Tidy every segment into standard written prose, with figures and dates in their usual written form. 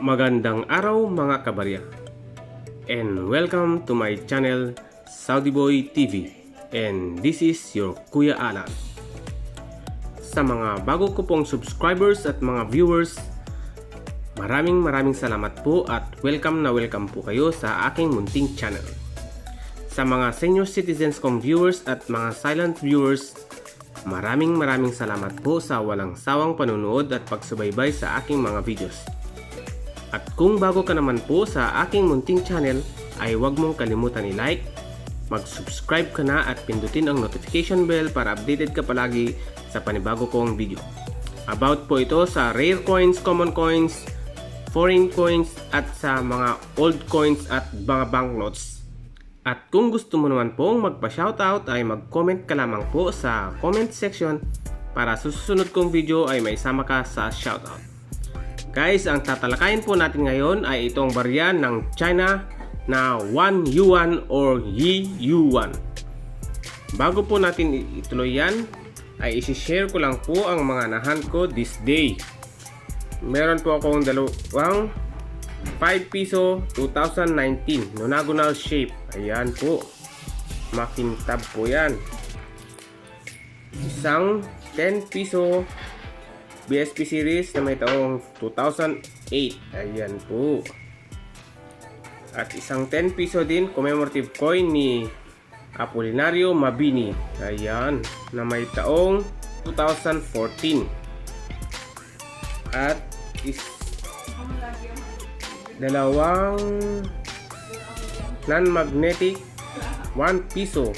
Magandang araw mga kabarya, and welcome to my channel Saudi Boy TV, and this is your Kuya Alan. Sa mga bago ko pong subscribers at mga viewers, maraming salamat po at welcome po kayo sa aking munting channel. Sa mga senior citizens kong viewers at mga silent viewers, maraming salamat po sa walang sawang panunood at pagsubaybay sa aking mga videos. At kung bago ka naman po sa aking munting channel, ay huwag mong kalimutan i-like, mag-subscribe ka na at pindutin ang notification bell para updated ka palagi sa panibago kong video. About po ito sa rare coins, common coins, foreign coins at sa mga old coins at mga banknotes. At kung gusto mo naman pong magpa-shoutout ay mag-comment ka lamang po sa comment section para sa susunod kong video ay may sama ka sa shoutout. Guys, ang tatalakayin po natin ngayon ay itong barya ng China na 1 yuan or Yi Yuan. Bago po natin ituloy yan, ay isi-share ko lang po ang mga nahunt ko this day. Meron po akong dalawang 5 piso 2019 nonagonal shape. Ayan po, makintab po yan. Isang 10 piso BSP series na may taong 2008. Ayan po. At isang 10 piso din commemorative coin ni Apolinario Mabini. Ayan, na may taong 2014. At dalawang non-magnetic 1 piso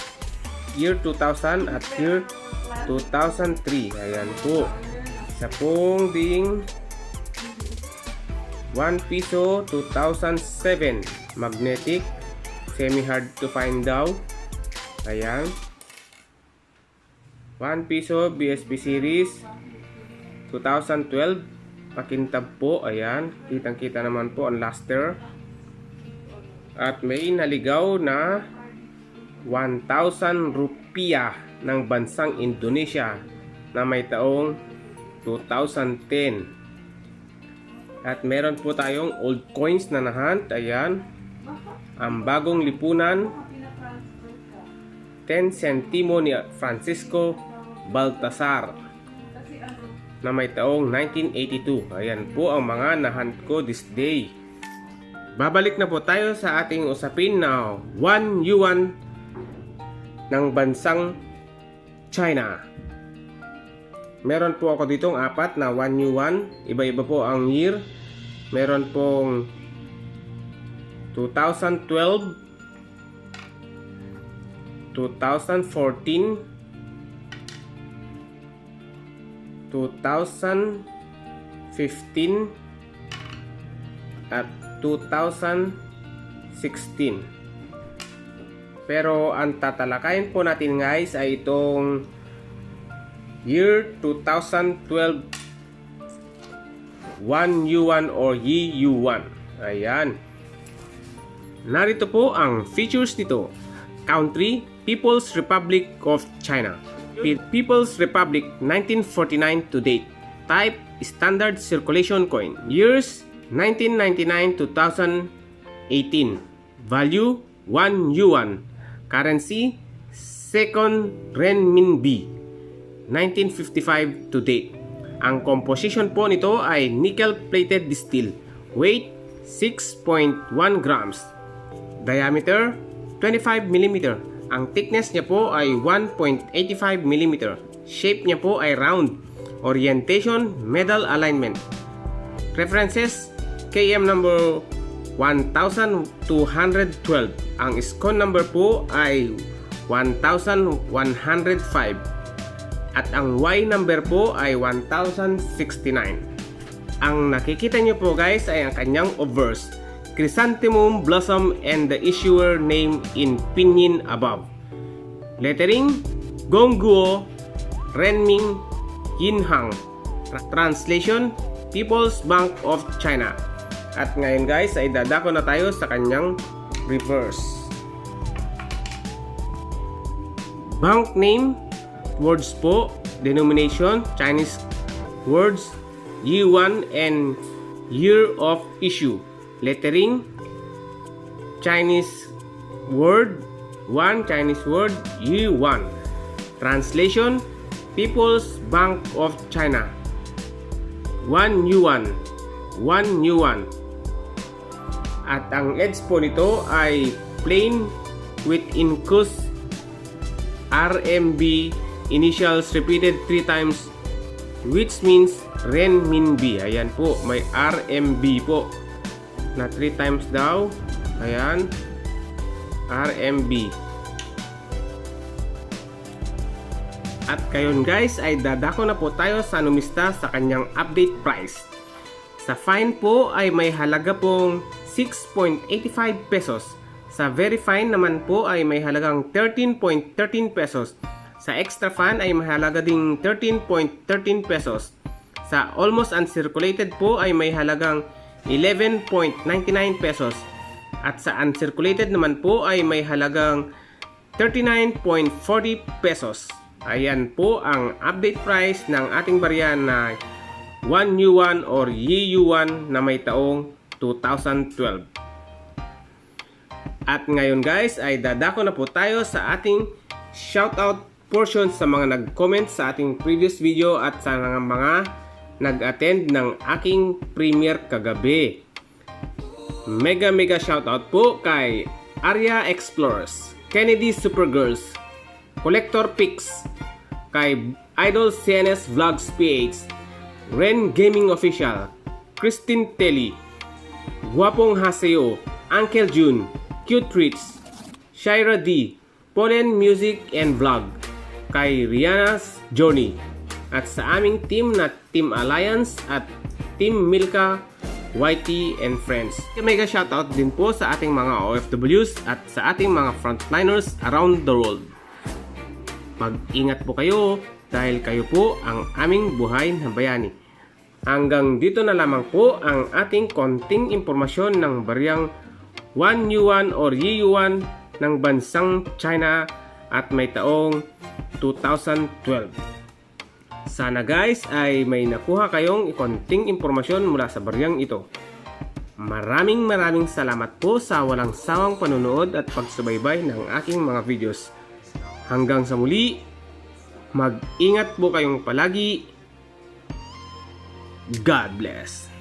year 2000 at year 2003. Ayan po. Isa pong ding 1 piso 2007 magnetic, semi hard to find daw. Ayan, 1 piso BSP series 2012, pakintab po. Ayan, kitang kita naman po ang luster. At may naligaw na 1,000 rupiah ng bansang Indonesia na may taong 2010. At meron po tayong old coins na nahunt. Ayan, ang bagong lipunan 10 centimo ni Francisco Baltasar na may taong 1982. Ayan po ang mga nahunt ko this day. Babalik na po tayo sa ating usapin na 1 yuan ng bansang China. Meron po ako ditong apat na 1 yuan. Iba-iba po ang year. Meron pong 2012, 2014, 2015 at 2016. Pero ang tatalakayin po natin guys ay itong year 2012 1 yuan or Yi Yuan. Ayan. Narito po ang features nito. Country, People's Republic of China. People's Republic 1949 to date. Type, standard circulation coin. Years 1999 to 2018. Value 1 yuan. Currency second renminbi 1955 to date. Ang composition po nito ay nickel plated distill. Weight 6.1 grams. Diameter 25 mm. Ang thickness niya po ay 1.85 mm. Shape niya po ay round. Orientation, medal alignment. References, KM number 1212. Ang SCON number po ay 1105. At ang Y number po ay 1069. Ang nakikita nyo po guys ay ang kanyang obverse. Chrysanthemum blossom and the issuer name in pinyin above. Lettering, Gongguo, Renming, Yinhang. Translation, People's Bank of China. At ngayon guys ay dadako na tayo sa kanyang reverse. Bank name, words po, denomination, Chinese words, yuan and year of issue. Lettering, Chinese word 1, Chinese word year 1. Translation, People's Bank of China. 1 yuan. 1 yuan. At ang edge po nito ay plain with incus RMB initials repeated 3 times, which means renminbi. Ayan po, may RMB po na 3 times daw. Ayan, RMB. At kayon guys ay dadako na po tayo sa numista sa kanyang update price. Sa fine po ay may halaga pong 6.85 pesos. Sa very fine naman po ay may halagang 13.13 pesos. Sa extra fine ay may halaga ding 13.13 pesos. Sa almost uncirculated po ay may halagang 11.99 pesos. At sa uncirculated naman po ay may halagang 39.40 pesos. Ayan po ang update price ng ating barya na 1 yuan or Yi Yuan na may taong 2012. At ngayon guys ay dadako na po tayo sa ating shoutout portion sa mga nag-comment sa ating previous video at sa mga nag-attend ng aking premiere kagabi. Mega shoutout po kay Arya Explorers, Kennedy Supergirls, Collector Pix, kay Idol CNS Vlogs PH, Ren Gaming Official, Christine Telly, Guapong Haseo, Uncle June, Cute Treats, Shira D, Pollen Music and Vlog, kay Rihanna's Journey, at sa aming team na Team Alliance at Team Milka, YT and Friends. Mega shoutout din po sa ating mga OFWs at sa ating mga frontliners around the world. Mag-ingat po kayo dahil kayo po ang aming buhay na bayani. Hanggang dito na lamang po ang ating konting impormasyon ng baryang 1 yuan or Yi Yuan ng bansang China at may taong 2012. Sana guys ay may nakuha kayong konting impormasyon mula sa baryang ito. Maraming salamat po sa walang sawang panonood at pagsubaybay ng aking mga videos. Hanggang sa muli, mag-ingat po kayong palagi. God bless.